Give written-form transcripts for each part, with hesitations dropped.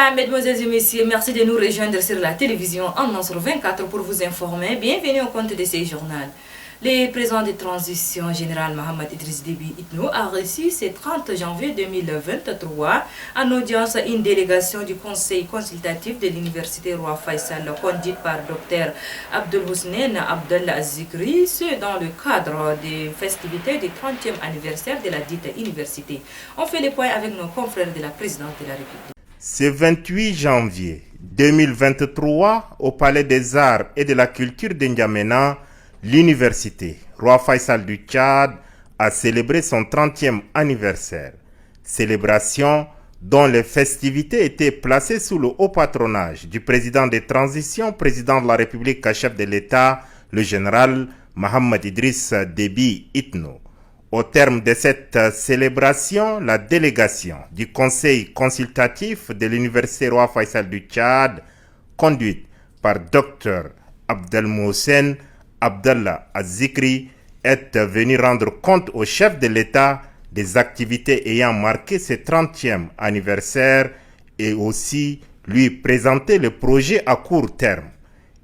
Voilà, mesdemoiselles et messieurs, merci de nous rejoindre sur la télévision en Nasr 24 pour vous informer. Bienvenue au compte de ces journaux. Le président de transition général Mohamed Idriss Déby Itno a reçu ce 30 janvier 2023 en audience une délégation du conseil consultatif de l'université Roi Faisal conduite par Dr Abdul Hussein Abdallah Zikri, ce dans le cadre des festivités du 30e anniversaire de la dite université. On fait le point avec nos confrères de la présidence de la République. Ce 28 janvier 2023, au Palais des Arts et de la Culture d'Indiamena, l'université Roi Faisal du Tchad a célébré son 30e anniversaire. Célébration dont les festivités étaient placées sous le haut patronage du président de transition, président de la République, chef de l'État, le général Mohamed Idriss Déby Itno. Au terme de cette célébration, la délégation du conseil consultatif de l'université Roi Faisal du Tchad, conduite par Dr Abdelmoussen Abdallah Azikri, est venue rendre compte au chef de l'État des activités ayant marqué ce 30e anniversaire et aussi lui présenter le projet à court terme.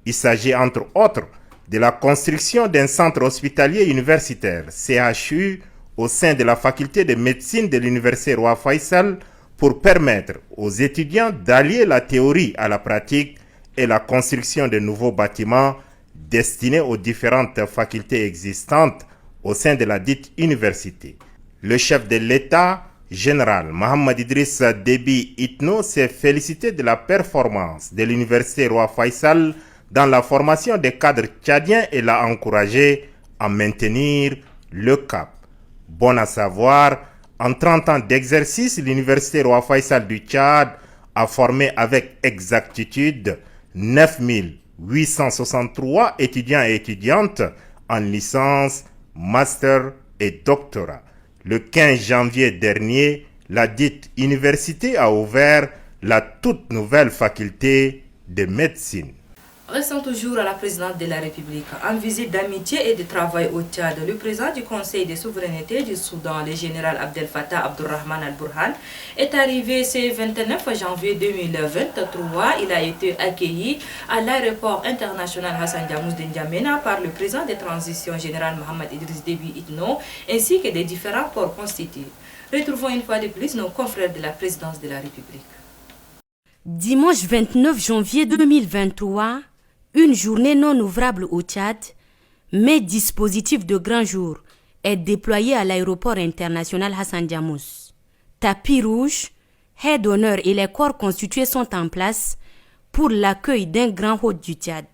Il s'agit entre autres de la construction d'un centre hospitalier universitaire, CHU, au sein de la faculté de médecine de l'université Roi Faisal pour permettre aux étudiants d'allier la théorie à la pratique et la construction de nouveaux bâtiments destinés aux différentes facultés existantes au sein de la dite université. Le chef de l'État, général Mohamed Idriss Déby Itno, s'est félicité de la performance de l'université Roi Faisal dans la formation des cadres tchadiens et l'a encouragé à maintenir le cap. Bon à savoir, en 30 ans d'exercice, l'université Roi Faisal du Tchad a formé avec exactitude 9863 étudiants et étudiantes en licence, master et doctorat. Le 15 janvier dernier, la dite université a ouvert la toute nouvelle faculté de médecine. Restons toujours à la présidence de la République. En visite d'amitié et de travail au Tchad, le président du Conseil de souveraineté du Soudan, le général Abdel Fattah Abdurrahman al-Burhan, est arrivé ce 29 janvier 2023. Il a été accueilli à l'aéroport international Hassan Diamouz d'Indiamena par le président de transition général Mohamed Idriss Déby Itno, ainsi que des différents corps constitués. Retrouvons une fois de plus nos confrères de la présidence de la République. Dimanche 29 janvier 2023, une journée non ouvrable au Tchad, mais dispositif de grand jour est déployé à l'aéroport international Hassan Diamouz. Tapis rouge, haies d'honneur et les corps constitués sont en place pour l'accueil d'un grand hôte du Tchad.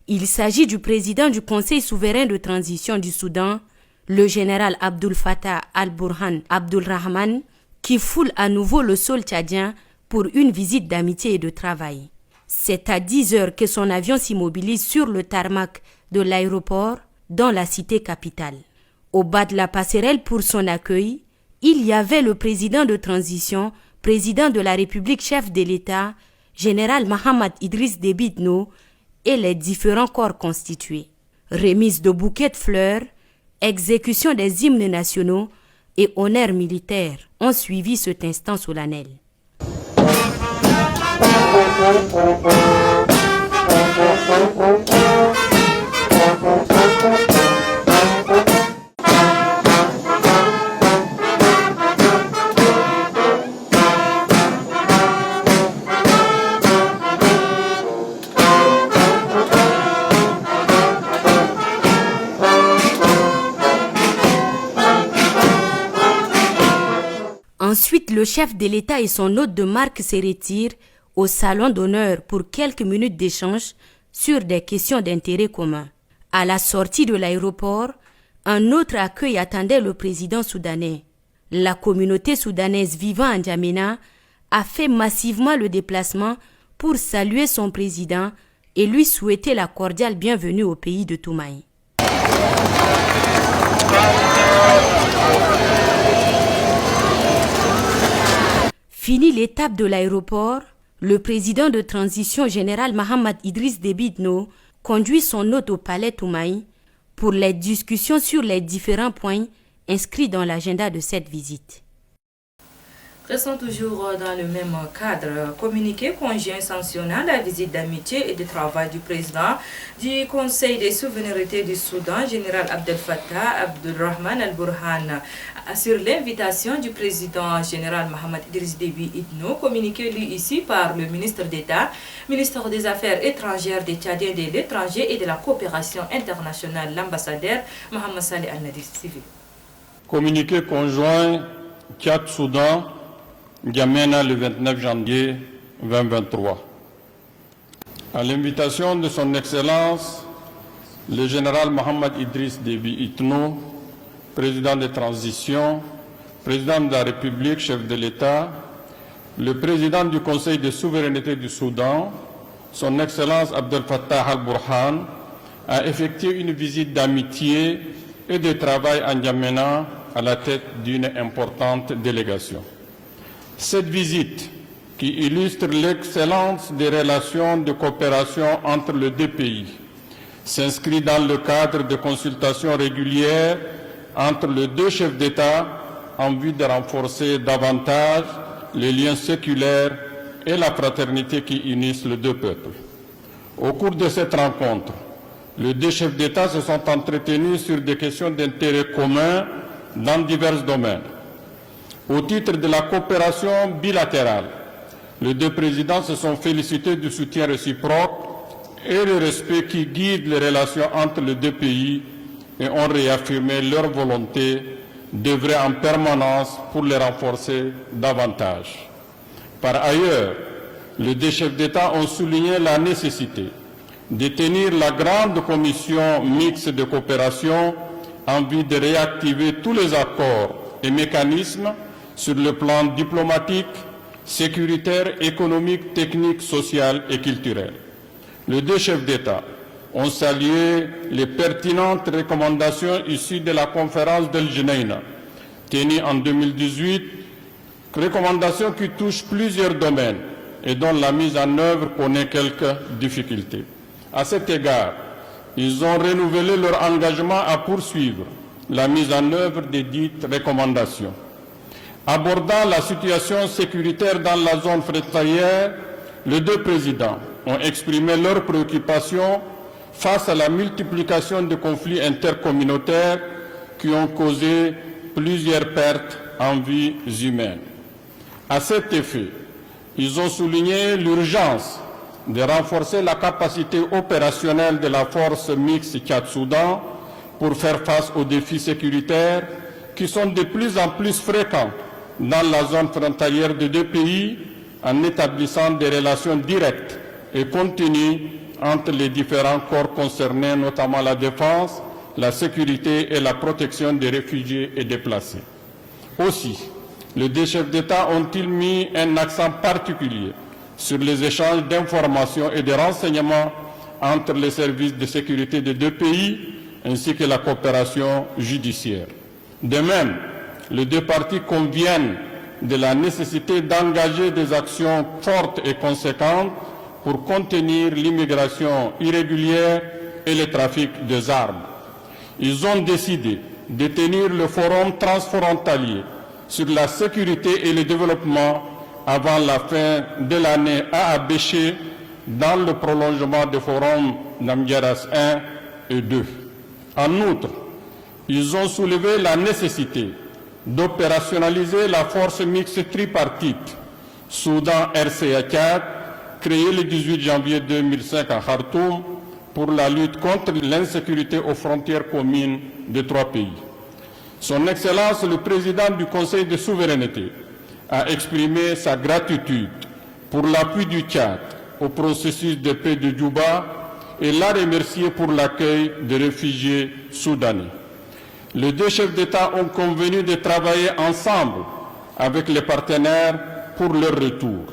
Il s'agit du président du Conseil souverain de transition du Soudan, le général Abdel Fattah al-Burhan Abdulrahman, qui foule à nouveau le sol tchadien pour une visite d'amitié et de travail. C'est à 10 heures que son avion s'immobilise sur le tarmac de l'aéroport dans la cité capitale. Au bas de la passerelle pour son accueil, il y avait le président de transition, président de la République, chef de l'État, général Mohamed Idriss Déby Itno et les différents corps constitués. Remise de bouquets de fleurs, exécution des hymnes nationaux et honneurs militaires ont suivi cet instant solennel. Ensuite, le chef de l'État et son hôte de marque se retirent au salon d'honneur pour quelques minutes d'échange sur des questions d'intérêt commun. À la sortie de l'aéroport, un autre accueil attendait le président soudanais. La communauté soudanaise vivant à N'Djamena a fait massivement le déplacement pour saluer son président et lui souhaiter la cordiale bienvenue au pays de Toumaï. Fini l'étape de l'aéroport, le président de transition général Mohamed Idriss Déby Itno conduit son hôte au palais Toumaï pour les discussions sur les différents points inscrits dans l'agenda de cette visite. Restons toujours dans le même cadre. Communiqué conjoint sanctionnant la visite d'amitié et de travail du président du Conseil des souverainetés du Soudan, général Abdel Fattah Abdulrahman al-Burhan, sur l'invitation du président général Mohamed Idriss Déby Itno, communiqué lui ici par le ministre d'État, ministre des Affaires étrangères des Tchadiens de l'étranger et de la coopération internationale, l'ambassadeur Mohamed Saleh Al-Nadir. Communiqué conjoint Tchad-Soudan, N'Djamena le 29 janvier 2023. À l'invitation de son Excellence, le général Mohamed Idriss Déby Itno, président de transition, président de la République, chef de l'État, le président du Conseil de souveraineté du Soudan, son Excellence Abdel Fattah al-Burhan, a effectué une visite d'amitié et de travail à N'Djamena à la tête d'une importante délégation. Cette visite, qui illustre l'excellence des relations de coopération entre les deux pays, s'inscrit dans le cadre de consultations régulières entre les deux chefs d'État en vue de renforcer davantage les liens séculaires et la fraternité qui unissent les deux peuples. Au cours de cette rencontre, les deux chefs d'État se sont entretenus sur des questions d'intérêt commun dans divers domaines. Au titre de la coopération bilatérale, les deux présidents se sont félicités du soutien réciproque et le respect qui guide les relations entre les deux pays et ont réaffirmé leur volonté d'œuvrer en permanence pour les renforcer davantage. Par ailleurs, les deux chefs d'État ont souligné la nécessité de tenir la grande commission mixte de coopération en vue de réactiver tous les accords et mécanismes sur le plan diplomatique, sécuritaire, économique, technique, social et culturel. Les deux chefs d'État ont salué les pertinentes recommandations issues de la conférence d'El Geneina, tenue en 2018, recommandations qui touchent plusieurs domaines et dont la mise en œuvre connaît quelques difficultés. À cet égard, ils ont renouvelé leur engagement à poursuivre la mise en œuvre des dites recommandations. Abordant la situation sécuritaire dans la zone frontalière, les deux présidents ont exprimé leurs préoccupations face à la multiplication de conflits intercommunautaires qui ont causé plusieurs pertes en vies humaines. À cet effet, ils ont souligné l'urgence de renforcer la capacité opérationnelle de la force mixte Tchad-Soudan pour faire face aux défis sécuritaires qui sont de plus en plus fréquents dans la zone frontalière des deux pays en établissant des relations directes et continues entre les différents corps concernés, notamment la défense, la sécurité et la protection des réfugiés et déplacés. Aussi, les deux chefs d'État ont-ils mis un accent particulier sur les échanges d'informations et de renseignements entre les services de sécurité des deux pays, ainsi que la coopération judiciaire. De même, les deux parties conviennent de la nécessité d'engager des actions fortes et conséquentes pour contenir l'immigration irrégulière et le trafic des armes. Ils ont décidé de tenir le forum transfrontalier sur la sécurité et le développement avant la fin de l'année à Abéché, dans le prolongement des forums Namdiaras 1 et 2. En outre, ils ont soulevé la nécessité d'opérationnaliser la force mixte tripartite Soudan-RCA-Tchad, créée le 18 janvier 2005 à Khartoum pour la lutte contre l'insécurité aux frontières communes des trois pays. Son Excellence, le président du Conseil de souveraineté, a exprimé sa gratitude pour l'appui du Tchad au processus de paix de Djouba et l'a remercié pour l'accueil des réfugiés soudanais. Les deux chefs d'État ont convenu de travailler ensemble avec les partenaires pour leur retour.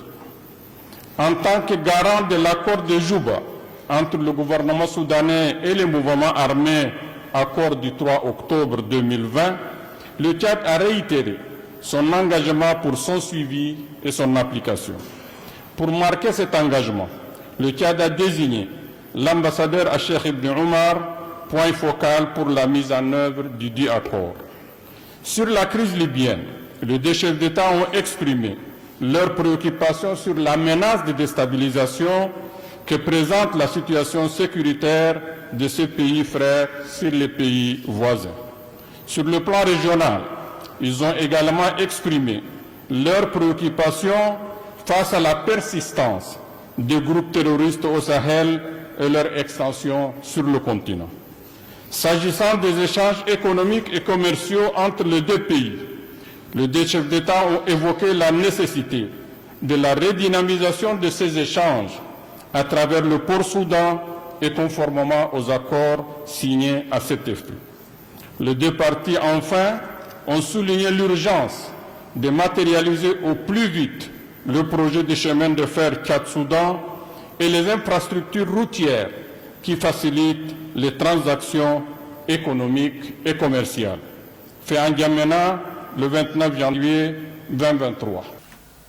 En tant que garant de l'accord de Djouba entre le gouvernement soudanais et les mouvements armés, accord du 3 octobre 2020, le Tchad a réitéré son engagement pour son suivi et son application. Pour marquer cet engagement, le Tchad a désigné l'ambassadeur à Cheikh Ibn Omar, point focal pour la mise en œuvre du dit accord. Sur la crise libyenne, les deux chefs d'État ont exprimé leurs préoccupations sur la menace de déstabilisation que présente la situation sécuritaire de ces pays frères sur les pays voisins. Sur le plan régional, ils ont également exprimé leurs préoccupations face à la persistance des groupes terroristes au Sahel et leur extension sur le continent. S'agissant des échanges économiques et commerciaux entre les deux pays, les deux chefs d'État ont évoqué la nécessité de la redynamisation de ces échanges à travers le port Soudan et conformément aux accords signés à cet effet. Les deux parties, enfin, ont souligné l'urgence de matérialiser au plus vite le projet de chemin de fer Tchad-Soudan et les infrastructures routières qui facilitent les transactions économiques et commerciales. Fait en N'Djamena le 29 janvier 2023.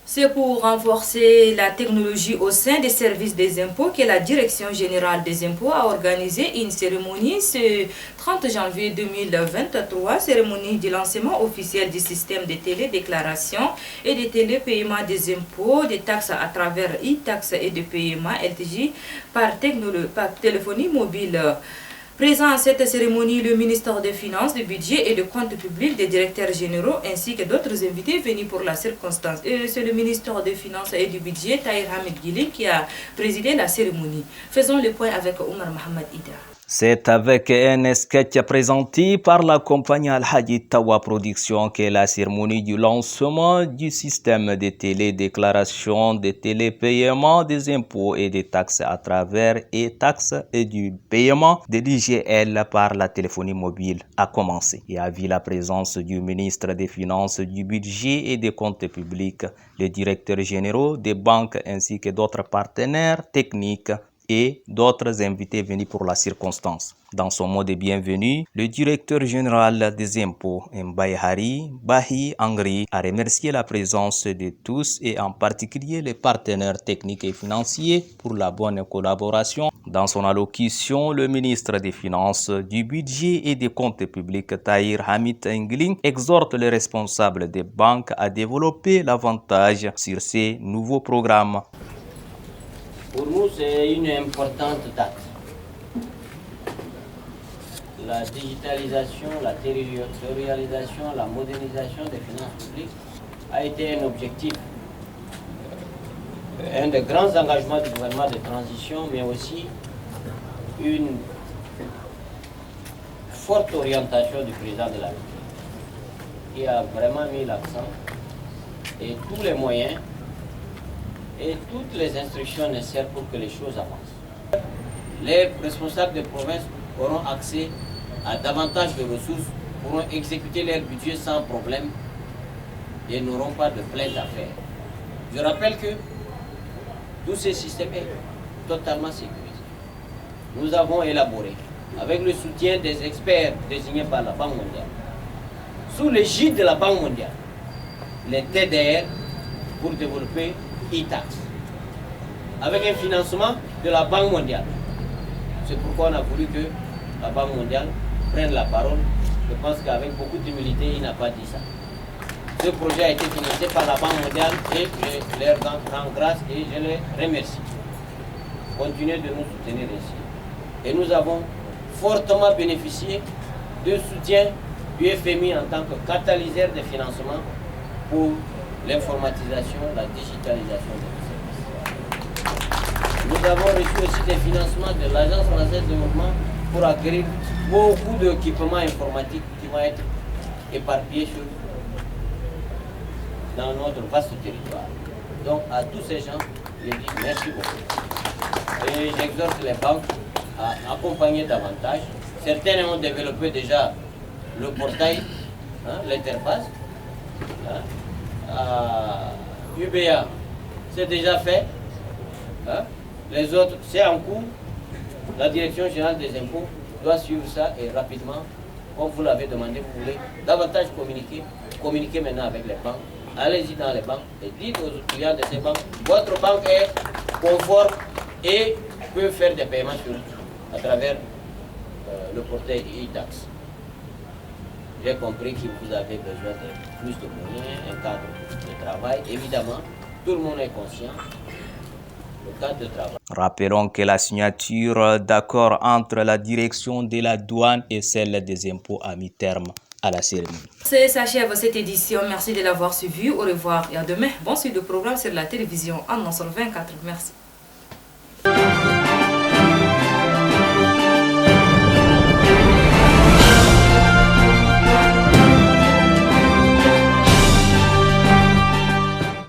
C'est pour renforcer la technologie au sein des services des impôts que la Direction générale des impôts a organisé une cérémonie ce 30 janvier 2023, cérémonie du lancement officiel du système de télédéclaration et de télépaiement des impôts, des taxes à travers e-taxes et de paiement LTJ par téléphonie mobile. Présent à cette cérémonie, le ministre des Finances, du Budget et des Comptes publics, des directeurs généraux ainsi que d'autres invités venus pour la circonstance. Et c'est le ministre des Finances et du Budget, Tahir Hamid Guili, qui a présidé la cérémonie. Faisons le point avec Omar Mohamed Ida. C'est avec un sketch présenté par la compagnie Al-Hadi Tawa Production que la cérémonie du lancement du système de télédéclaration, de télépaiement des impôts et des taxes à travers e-taxes et du paiement de l'IGL par la téléphonie mobile a commencé et a vu la présence du ministre des Finances, du Budget et des Comptes publics, les directeurs généraux des banques ainsi que d'autres partenaires techniques et d'autres invités venus pour la circonstance. Dans son mot de bienvenue, le directeur général des impôts, Mbaye Bahi Angri, a remercié la présence de tous et en particulier les partenaires techniques et financiers pour la bonne collaboration. Dans son allocution, le ministre des Finances, du Budget et des Comptes publics, Tahir Hamid Ngling, exhorte les responsables des banques à développer l'avantage sur ces nouveaux programmes. Pour nous, c'est une importante date. La digitalisation, la territorialisation, la modernisation des finances publiques a été un objectif, un des grands engagements du gouvernement de transition, mais aussi une forte orientation du président de la République, qui a vraiment mis l'accent et tous les moyens et toutes les instructions nécessaires pour que les choses avancent. Les responsables de province auront accès à davantage de ressources, pourront exécuter leur budget sans problème et n'auront pas de plainte à faire. Je rappelle que tout ce système est totalement sécurisé. Nous avons élaboré, avec le soutien des experts désignés par la Banque mondiale, sous l'égide de la Banque mondiale, les TDR pour développer e-tax, avec un financement de la Banque mondiale. C'est pourquoi on a voulu que la Banque mondiale prenne la parole. Je pense qu'avec beaucoup d'humilité, il n'a pas dit ça. Ce projet a été financé par la Banque mondiale et je leur rends grâce et je les remercie. Continuez de nous soutenir ici. Et nous avons fortement bénéficié du soutien du FMI en tant que catalyseur de financement pour l'informatisation, la digitalisation des services. Nous avons reçu aussi des financements de l'Agence française de développement pour acquérir beaucoup d'équipements informatiques qui vont être éparpillés dans notre vaste territoire. Donc à tous ces gens, je dis merci beaucoup. Et j'exhorte les banques à accompagner davantage. Certaines ont développé déjà le portail, l'interface. UBA, c'est déjà fait. Les autres, c'est en cours. La Direction générale des impôts doit suivre ça et rapidement, comme vous l'avez demandé, vous voulez davantage communiquer maintenant avec les banques. Allez-y dans les banques et dites aux clients de ces banques, votre banque est conforme et peut faire des paiements à travers le portail e-tax. J'ai compris que vous avez besoin de plus de moyens, un cadre de travail. Évidemment, tout le monde est conscient. Le cadre de travail. Rappelons que la signature d'accord entre la direction de la douane et celle des impôts a mis terme à la cérémonie. C'est s'achève cette édition. Merci de l'avoir suivi. Au revoir et à demain. Bon suite de programme sur la télévision en 24. Merci.